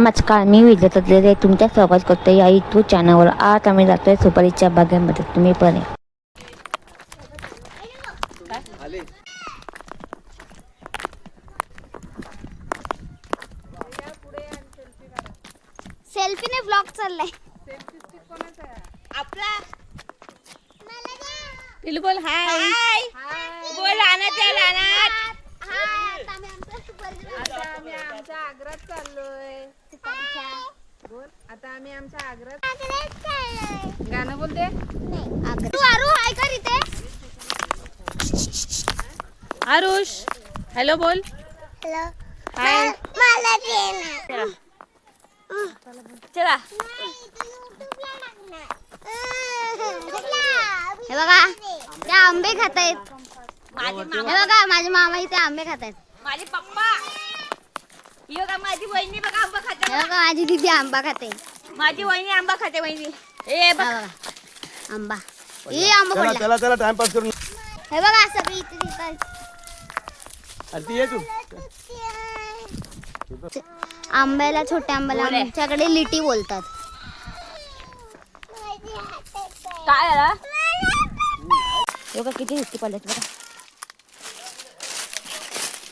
नमस्कार, मी विजय तत्लेरे तुमच्या स्वागत करतो या यूट्यूब चॅनलवर. आज आम्ही जातोय सुपारीच्या बागेमध्ये. तुम्ही पण या. सेल्फीने ब्लॉग चाललाय. आपला बिलकुल हाय बोल लानात या लानात. आता आम्ही आमच्या आग्र्यात चाललोय. बोल आता आम्ही आमच्या आग्र्यात गाणं बोलते. तू आरू हाय का इथे? आरुष हॅलो बोल. हॅलो हाय मला दे चला. हे बघा ते आंबे खात आहेत. हे बघा माझे मामा इथे आंबे खात आहेत. माझे पप्पा यो का माझी वहिनी बघा आंबा खाते. हे बघा माझी दीदी आंबा खाते. माझी वहिनी आंबा खाते. वहिनी ए बघ हा बघा आंबा. हे आंबा पडला. चला चला टाइमपास करून हे बघा सगळी इथे दिसतात. आरती ये तू. आंब्याला छोट्या आंब्याला आमच्याकडे लिटी बोलतात. काय आला हे बघा किती हिस्टी पडल्यात बघा.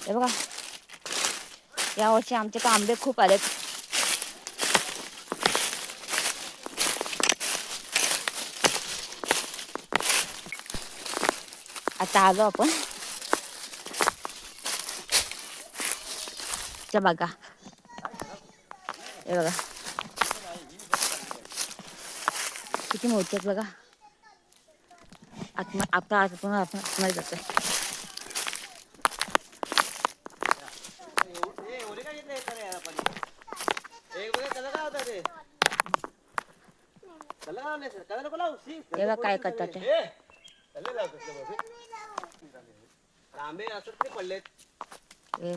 हे बघा यावर्षी आमच्याकडे आंबे खूप आलेत. आता आलो आपण च्या बघा. हे बघा किती मोठे आहेत बघा. आता आपण आतमध्ये जातोय. हे बघा काय करतात ते. आंबे असत ते पडलेत. हे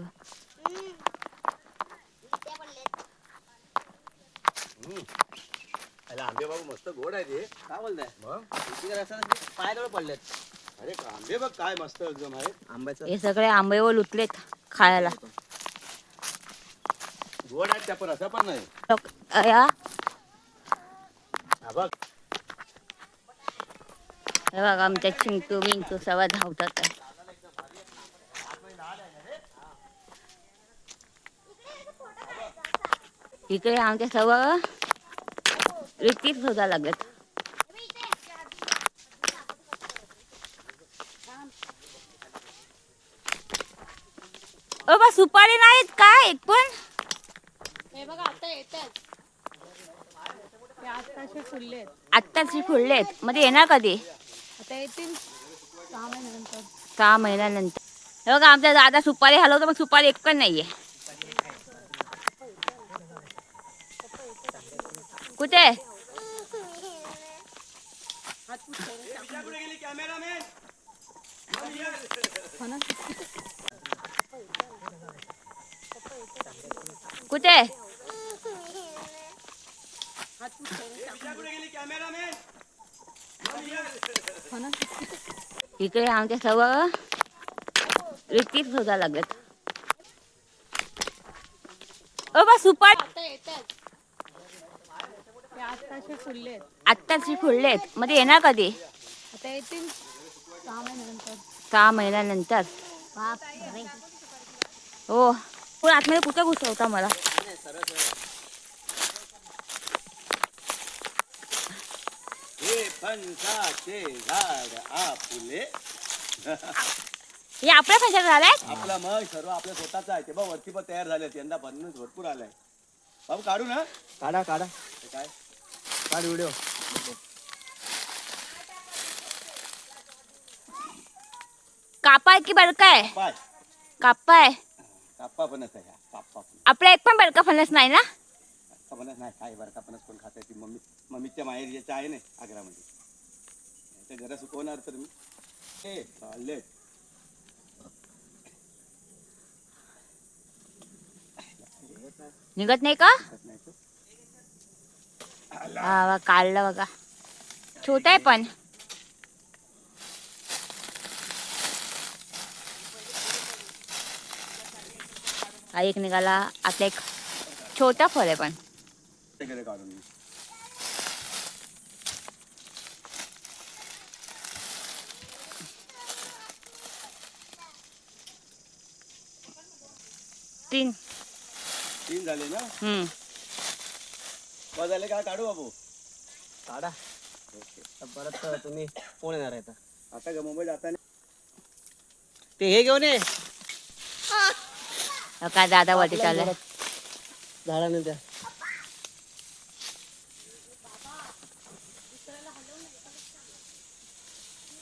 आंबे बाबू मस्त गोड आहे ते. काय बोलताय असं पायाजवळ पडलेत. अरे आंबे बघ काय मस्त एकदम आहे. आंब्याचं हे सगळे आंबेवर लुटलेत खायला. गोड आहेत त्या पण असं पण नाही. या हा बघ हे बघा आमच्या चिंटू बिंटू सगळं धावतात आहे. इकडे आमच्या सगळं रितीत शोधा लागत. ओ बा सुपारी नाहीत काय एक पण. हे बघा आता येतात. हे आत्ताशे फुललेत. आत्ताच फुललेत मध्ये येणार कधी. आता येतील 6 महिन्यानंतर. 6 महिन्यानंतर. हे बघा आमच्या दादा सुपारी हलवतो पण सुपारी एक पण नाहीये. कुठे कुठे इकडे आमच्या सगळं रितीत शोधा लागत. ओ बा सुपारी आता येतात. हे आत्ताशे फुललेत. आत्ताच फुललेत मध्ये येणार कधी. आता येतील 6 महिन्यानंतर. 6 महिन्यानंतर. बापरे. हो पण आतमध्ये कुठं घुसवता मला. हे फणसाचे झाड आपुले. हे आपल्या कशात झालाय. आपला मग सर्व आपल्या स्वतःचा आहे. ते बघ वरती पण तयार झाले. यंदा बनून भरपूर आलाय. बाबू काढू ना. काढा काढा. काय काढ व्हिडिओ. कापा की बडका आहे. पाय कापा आहे. काप्पा पण आहे. काप्पा पण. आपला एक पण बडका फणस नाही ना. फणस नाही काय बरं का फणस कोण खात आहे. ती मम्मीच्या माहेर याच्या आहे ना आग्रामध्ये. त्या घरा सुकवणार तर मी हे चालले. निघत नाही का. हा काढलं बघा. छोटा आहे पण. हा एक निघाला. आता एक छोटा फळ आहे पण. वगैरे काढून घे. तीन. तीन झाले ना? झाले का काढू बाबू? काढा. परत तुम्ही कोण येणार आहे आता का मुंबईत आता ते हे घेऊन ये काय दादा वरती चाललाय. झाडाने त्या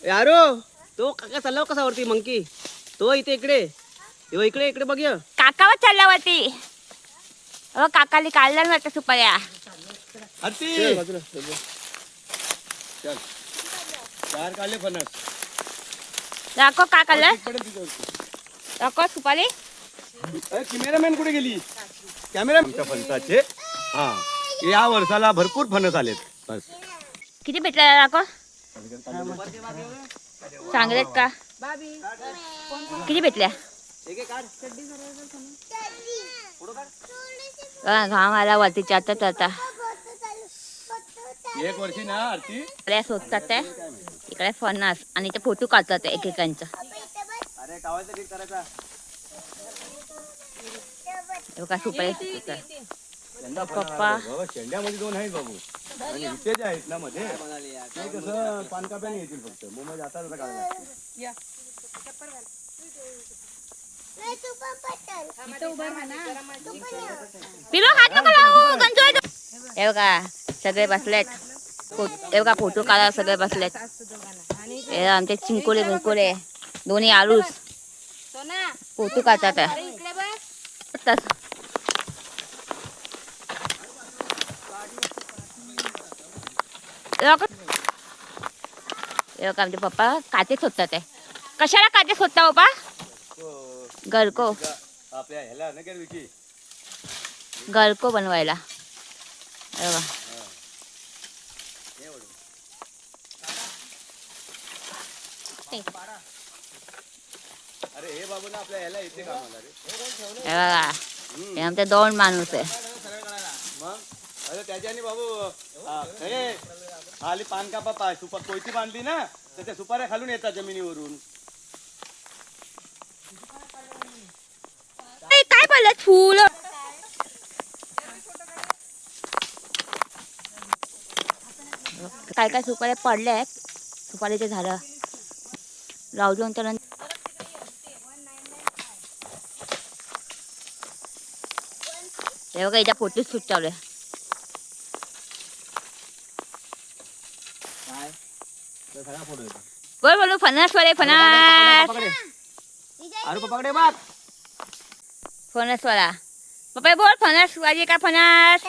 यारो तो काका चालला कसा वरती मंकी तो इथे इकडे इकडे इकडे बघ य. काकावर चालला वरती. अहो काकाली काढल्या ना वाटतं सुपाऱ्या. आरती बाजूला चल बाहेर काढले फणस. दाखव का काढलं. पडेल तिच्यावरती. दाखव सुपारी. कॅमेरामॅन कुठे गेली? कॅमेरा आमच्या फणसाचे हा या वर्षाला भरपूर फणस आलेत. बस किती भेटला दाखव. चांगलेत का किती भेटल्या. घाम आला वरती चालता चालता. एक वर्षी ना आरती इकडे शोधतात ते इकडे फणस आणि ते फोटो काढतात एकेकांचा. अरे कावायचा केक करायचा. बघा सुपारी पप्पा. शेंड्यामध्ये दोन आहेत बाबू आणि इथे जे आहेत ना मध्ये ते कसं पानकाप्याने येतील फक्त मुंबईत आता काढायला लागते. पिलो हात नको लावू गंजोय. हे बघा सगळे बसलेत. हे बघा फोटो काढा सगळे बसलेत. हे आमचे चिंकुले बिंकुले दोन्ही आलूस फोटो काढतात. हे बघा आमचे पप्पा काटे शोधतात. कशाला काटे शोधता पप्पा. गलको आपल्या ह्याला ना विकी गलको बनवायला. बघा अरे हे बाबू ना आपल्या ह्याला येते कामाला रे. हे बघा हे आमचे दोन माणूस आहे. मग अरे त्याच्याने बाबू हे आली पान कापा सुपर कोयती बांधली ना तर त्या सुपाऱ्या खालून येतात जमिनीवरून. काय बोलत फुल. काय काय सुपाऱ्या पडल्या आहेत. सुपारीचे झाडं लावून तर हे बघा इथे फोटो शूट चालू आहे. बोल बोलू फणस वाले फणस. अरे पकडे बाग फणस वाला पप्पा बोल फणस वाली का फणस.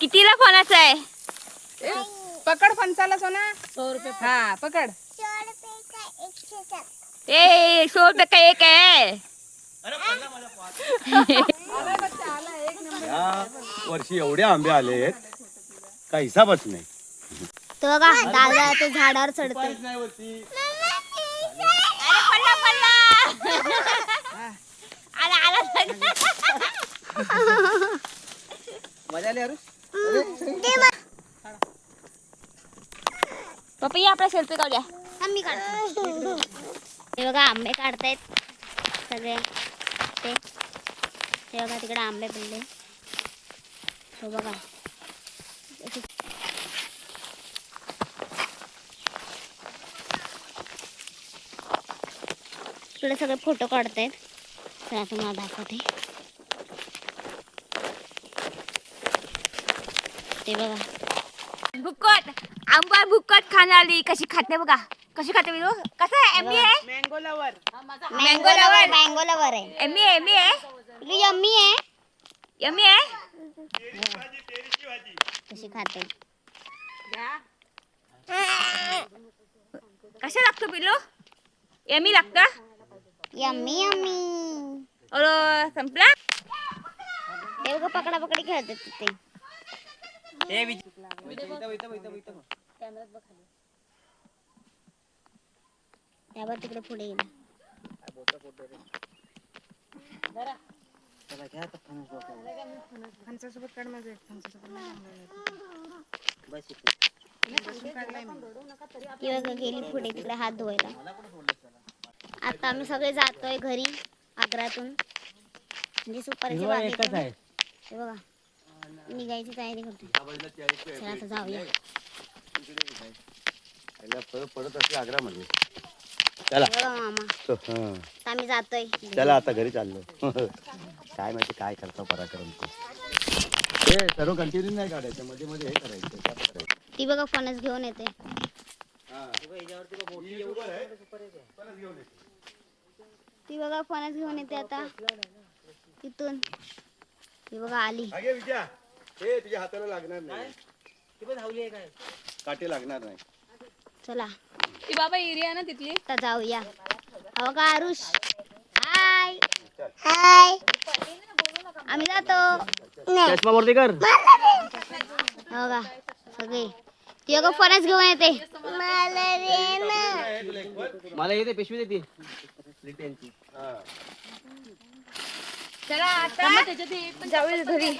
कितीला फणस आहे. पकड फणसाला सोना 100 रुपये. हा पकड. ए 100 रुपये का एक आहे. या वर्षी एवढे आंबे आलेत काही हिसाबच नाही. तो बघा दादा ते झाडावर चढतोय. नाही वरती. पडला आला आला. मजा आली अरे. पप्पा ये आपला सेल्फी काढूया. मी काढतो. हे बघा आंबे काढतायत सगळे. ते बघा तिकडे आंबे पडले. हो बघा इकडे सगळे फोटो काढतायत. चला तुम्हाला दाखवते. ते बघा भुक्कट आंबा भुक्कट खाणारी कशी खाते बघा. कशी खाते विरू. कसं आहे. एमी आहे. Mango lover. मँगो लवर आहे. एमी आहे. यम्मी आहे. यमी आहे. कशी खाते. कशा लागतो पिल्लू. एमी लागतं. Yummy yummy. अरे संपला. हे बघा पकडा पकडी खेळतात तिथे. त्यावर तिकडे पुढे गेला. फणसासोबत काढ माझं एक फणसासोबत नाही ती बघा गेली पुढे तिकडे हात धुवायला. आता आम्ही सगळे जातोय घरी आग्रातून, म्हणजे सुपारीच्या बागेतून. हे बघा निघायची तयारी करते. चला आता जाऊया. पडत असते आग्रामध्ये. चला बघा मामा हं. आता आम्ही जातोय. चला आता घरी चाललो. काय माहिती काय करतो पराक्रम तो. हे सर्व कंटिन्यू नाही काढायचं, मध्ये मध्ये हे करायचं. ती बघा फणस घेऊन येते. ती बघा फणस घेऊन येते आता तिथून. ती बघा आली. हे तुझ्या हाताला लागणार नाही, काटे लागणार नाही. चला ती बाबा एरिया ना तिथली. आता जाऊया. हो का आरुष, हाय हाय, आम्ही जातो. चष्मा वरती कर. हो का सगळे. ती बघा फणस घेऊन येते. मला येते पिशवी देते. चला आता जाऊया घरी.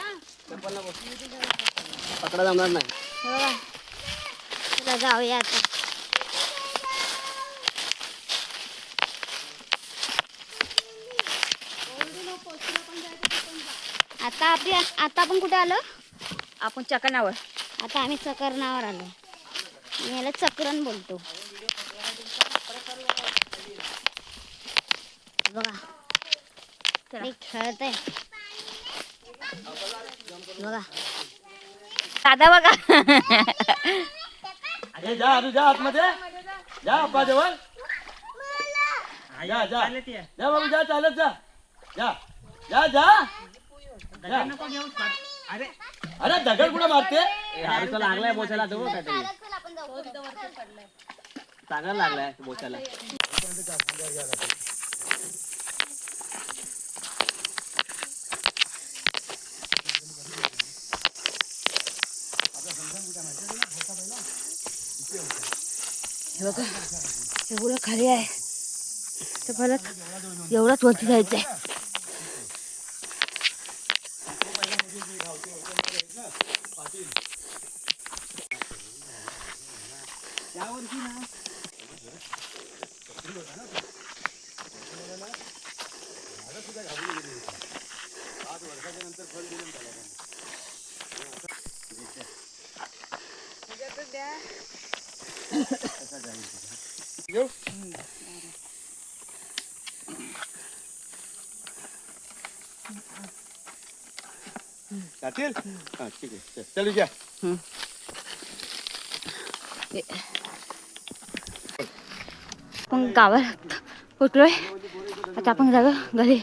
पकडा जमणार नाही. हो का चला जाऊया आता. आता आपण कुठे आलो? आपण चकनावर. आता आम्ही चकरणावर आलो. याला चक्रण बोलतो. बघा ते खेळत आहे बघा. दादा बघा. अरे जा अरे जा आतमध्ये जा. अप्पा जवळ जा जा जा बाबू जा. चालत जा. जा जा जा. अरे दगड कुठे मारते? हारूचा लागलाय बोचाला तो काहीतरी. चांगला लागलाय बोचाला. हे बघा एवढं खाली आहे तर परत एवढंच वरती जायचंय. जातील? हा ठीक आहे. चल जा. आपण गावात पोचलोय. आता आपण जाऊ घरी.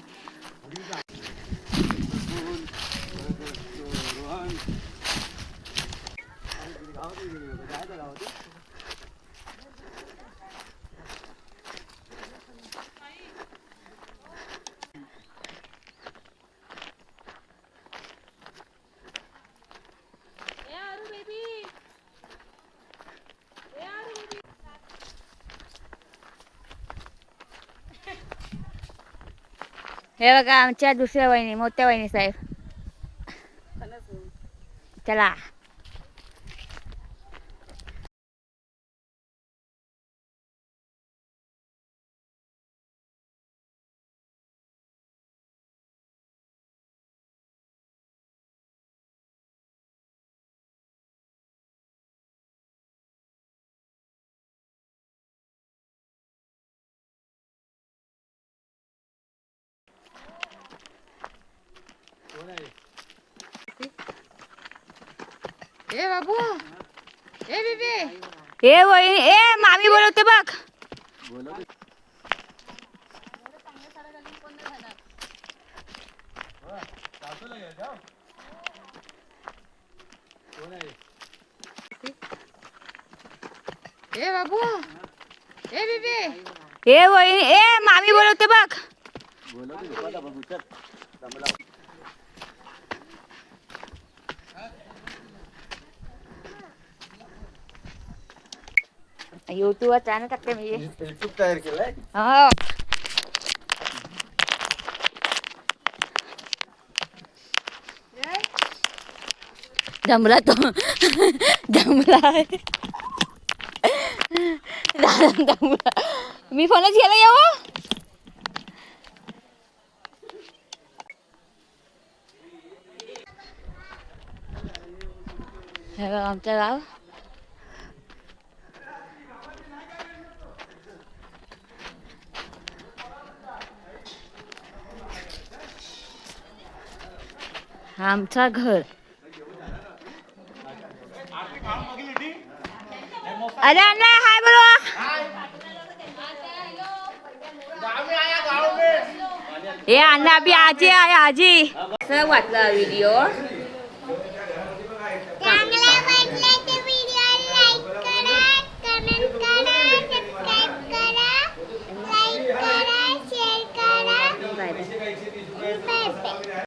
हे बघा आमच्या दुसऱ्या वहिनी, मोठ्या वहिनी साहेब. चला ए बाबू, ए बेबी, ए वहिनी, ए मामी बोलवते बघ. ए बाबू, ए बेबी, ए वहिनी, ए मामी बोलवते बघ. युट्यूब वर चॅनल टाकते मी. युट्यूब तयार केलंय. हो जमला तो जमला जमला मी फोनच घ्यायला येऊ हे बघ आमचं गाव आमचा घर अरे अण्णा हाय बोलो ये अण्णा अभी आजी आहे आजी कसं वाटला व्हिडिओ चांगला वाटला तर व्हिडिओला लाईक करा कमेंट करा सबस्क्राईब करा लाईक करा शेअर करा बाय बाय बाय बाय